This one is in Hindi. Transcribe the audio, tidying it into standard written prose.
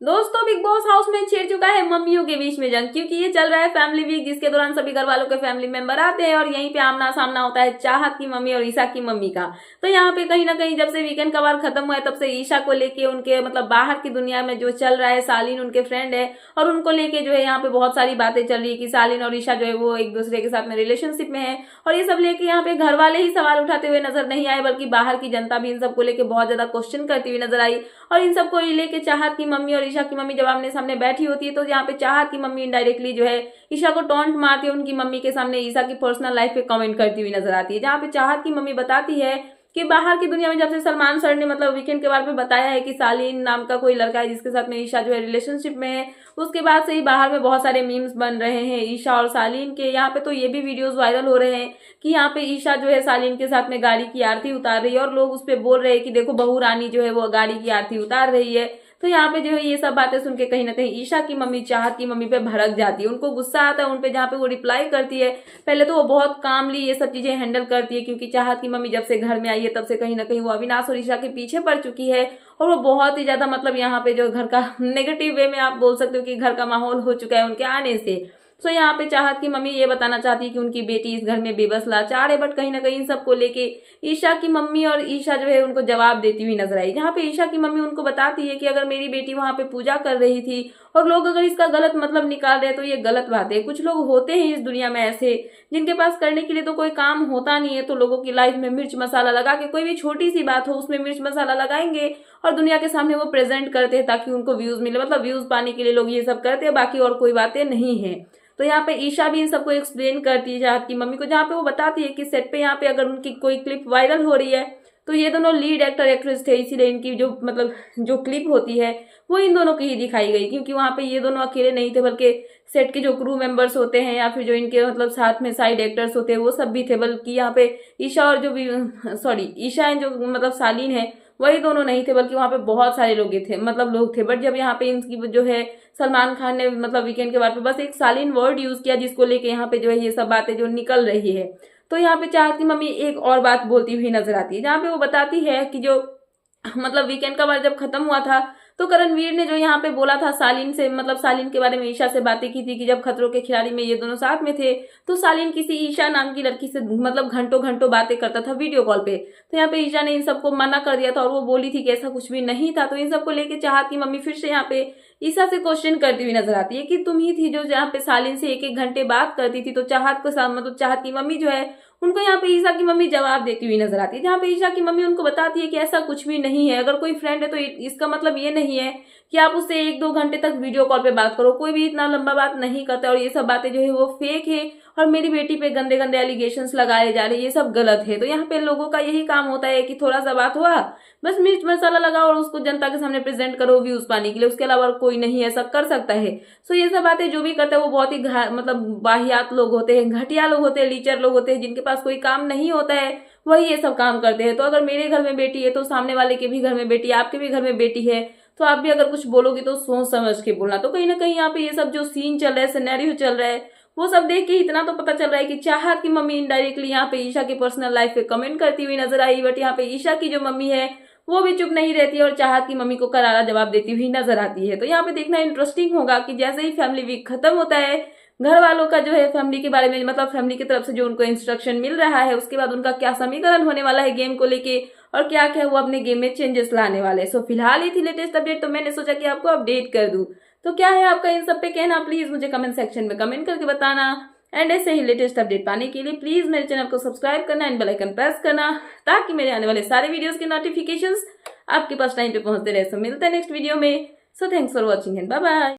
दोस्तों बिग बॉस हाउस में छिड़ चुका है मम्मियों के बीच में जंग, क्योंकि ये चल रहा है फैमिली वीक, जिसके दौरान सभी घर वालों के फैमिली मेंबर आते हैं और यहीं पे आमना सामना होता है चाहत की मम्मी और ईशा की मम्मी का। तो यहाँ पे कहीं ना कहीं जब से वीकेंड का वार खत्म हुआ है तब से ईशा को लेके उनके मतलब बाहर की दुनिया में जो चल रहा है, सालिन उनके फ्रेंड है और उनको लेके जो है यहाँ पे बहुत सारी बातें चल रही है कि सालिन और ईशा जो है वो एक दूसरे के साथ में रिलेशनशिप में है। और ये सब लेके यहाँ पे घर वाले ही सवाल उठाते हुए नजर नहीं आए, बल्कि बाहर की जनता भी इन सबको लेके बहुत ज्यादा क्वेश्चन करती हुई नजर आई। और इन सबको लेके चाहत की मम्मी और ईशा की मम्मी जब आमने सामने बैठी होती है तो यहाँ पे चाहत की मम्मी इनडायरेक्टली जो है ईशा को टॉन्ट मारती है, उनकी मम्मी के सामने ईशा की पर्सनल लाइफ पे कमेंट करती हुई नजर आती है। जहाँ पे चाहत की मम्मी बताती है कि बाहर की दुनिया में जब से सलमान सर ने मतलब वीकेंड के बारे में बताया है कि सालिन नाम का कोई लड़का है जिसके साथ में ईशा जो है रिलेशनशिप में है, उसके बाद से ही बाहर में बहुत सारे मीम्स बन रहे हैं ईशा और सालिन के। यहाँ पे तो ये भी वीडियोस वायरल हो रहे हैं कि यहाँ पे ईशा जो है सालिन के साथ में गाड़ी की आरती उतार रही है और लोग उस पर बोल रहे हैं कि देखो बहू रानी जो है वो गाड़ी की आरती उतार रही है। तो यहाँ पे जो है ये सब बातें सुन के कहीं ना कहीं ईशा की मम्मी चाहत की मम्मी पे भड़क जाती है, उनको गुस्सा आता है उन पे। जहाँ पे वो रिप्लाई करती है, पहले तो वो बहुत कामली ये सब चीजें हैंडल करती है, क्योंकि चाहत की मम्मी जब से घर में आई है तब से कहीं ना कहीं वो अविनाश और ईशा के पीछे पड़ चुकी है। और वो बहुत ही ज्यादा मतलब यहाँ पे जो घर का नेगेटिव वे में आप बोल सकते हो कि घर का माहौल हो चुका है उनके आने से। तो यहाँ पे चाहत की मम्मी ये बताना चाहती है कि उनकी बेटी इस घर में बेबस लाचार है, बट कहीं ना कहीं इन सबको लेके ईशा की मम्मी और ईशा जो है उनको जवाब देती हुई नजर आई। जहाँ पे ईशा की मम्मी उनको बताती है कि अगर मेरी बेटी वहां पे पूजा कर रही थी और लोग अगर इसका गलत मतलब निकाल रहे हैं तो ये गलत बात है। कुछ लोग होते हैं इस दुनिया में ऐसे जिनके पास करने के लिए तो कोई काम होता नहीं है, तो लोगों की लाइफ में मिर्च मसाला लगा के कोई भी छोटी सी बात हो उसमें मिर्च मसाला लगाएंगे और दुनिया के सामने वो प्रेजेंट करते हैं ताकि उनको व्यूज मिले, मतलब व्यूज पाने के लिए लोग ये सब करते हैं, बाकी और कोई बातें नहीं है। तो यहाँ पे ईशा भी इन सबको एक्सप्लेन करती है चाहत की मम्मी को, जहाँ पे वो बताती है कि सेट पे यहाँ पे अगर उनकी कोई क्लिप वायरल हो रही है तो ये दोनों लीड एक्टर एक्ट्रेस थे, इसीलिए इनकी जो मतलब जो क्लिप होती है वो इन दोनों की ही दिखाई गई, क्योंकि वहां पे ये दोनों अकेले नहीं थे, बल्कि सेट के जो क्रू मेंबर्स होते हैं या फिर जो इनके मतलब साथ में साइड एक्टर्स होते हैं वो सब भी थे। बल्कि यहाँ पे ईशा और जो भी ईशा एंड जो मतलब सालीन है वही दोनों नहीं थे, बल्कि वहां पे बहुत सारे लोग थे। बट जब यहाँ पे इनकी जो है सलमान खान ने मतलब वीकेंड के बाद पे बस एक सालीन वर्ड यूज किया जिसको लेके यहाँ पे जो है ये सब बातें जो निकल रही है। तो यहाँ पे चाहत की मम्मी एक और बात बोलती हुई नजर आती है, जहाँ पे वो बताती है कि जो मतलब वीकेंड का बार जब खत्म हुआ था तो करणवीर ने जो यहाँ पे बोला था सालिन से, मतलब सालिन के बारे में ईशा से बातें की थी कि जब खतरों के खिलाड़ी में ये दोनों साथ में थे तो सालिन किसी ईशा नाम की लड़की से मतलब घंटों घंटों बातें करता था वीडियो कॉल पे। तो यहाँ पे ईशा ने इन सबको मना कर दिया था और वो बोली थी कि ऐसा कुछ भी नहीं था। तो इन सबको लेके चाहत की मम्मी फिर से यहाँ पे ईशा से क्वेश्चन करती हुई नजर आती है कि तुम ही थी जो यहाँ पे सालिन से एक एक घंटे बात करती थी। तो चाहत को मतलब चाहत की मम्मी जो है उनको यहाँ पे ईशा की मम्मी जवाब देती हुई नजर आती है, जहाँ पे ईशा की मम्मी उनको बताती है कि ऐसा कुछ भी नहीं है। अगर कोई फ्रेंड है तो इसका मतलब ये नहीं है कि आप उससे 1-2 घंटे तक वीडियो कॉल पे बात करो, कोई भी इतना लंबा बात नहीं करता। और ये सब बातें जो है वो फेक है और मेरी बेटी पे गंदे गंदे एलिगेशंस लगाए जा रहे हैं, ये सब गलत है। तो यहाँ पे लोगों का यही काम होता है कि थोड़ा सा बात हुआ बस मिर्च मसाला लगाओ और उसको जनता के सामने प्रेजेंट करो व्यूज पाने के लिए, उसके अलावा कोई नहीं ऐसा कर सकता है। सो ये सब बातें जो भी करता है वो बहुत ही मतलब वाहियात लोग होते हैं, घटिया लोग होते हैं, लीचर लोग होते हैं, जिनके पास कोई काम नहीं होता है वही ये सब काम करते हैं। तो अगर मेरे घर में बेटी है तो सामने वाले के भी घर में बेटी है, आपके भी घर में बेटी है, तो आप भी अगर कुछ बोलोगे तो सोच समझ के बोलना। तो कहीं ना कहीं यहाँ पे ये सब जो सीन चल रहा है, सिनेरियो चल रहा है, वो सब देख के इतना तो पता चल रहा है कि चाहत की मम्मी इनडायरेक्टली यहाँ पे ईशा की पर्सनल लाइफ पे कमेंट करती हुई नजर आई। बट यहाँ पे ईशा की जो मम्मी है वो भी चुप नहीं रहती है और चाहत की मम्मी को करारा जवाब देती हुई नजर आती है। तो यहाँ पे देखना इंटरेस्टिंग होगा कि जैसे ही फैमिली वीक खत्म होता है, घर वालों का जो है फैमिली के बारे में मतलब फैमिली की तरफ से जो उनको इंस्ट्रक्शन मिल रहा है उसके बाद उनका क्या समीकरण होने वाला है गेम को लेके और क्या क्या वो अपने गेम में चेंजेस लाने वाले हैं। सो फिलहाल ये थी लेटेस्ट अपडेट, तो मैंने सोचा कि आपको अपडेट कर दूं। तो क्या है आपका इन सब पे कहना, प्लीज मुझे कमेंट सेक्शन में कमेंट करके बताना। एंड ऐसे ही लेटेस्ट अपडेट पाने के लिए प्लीज मेरे चैनल को सब्सक्राइब करना एंड बेल आइकन प्रेस करना, ताकि मेरे आने वाले सारे वीडियोस के नोटिफिकेशंस आपके पास टाइम पे पहुंचते रहे। सो मिलते हैं नेक्स्ट वीडियो में। So thanks for watching and bye bye.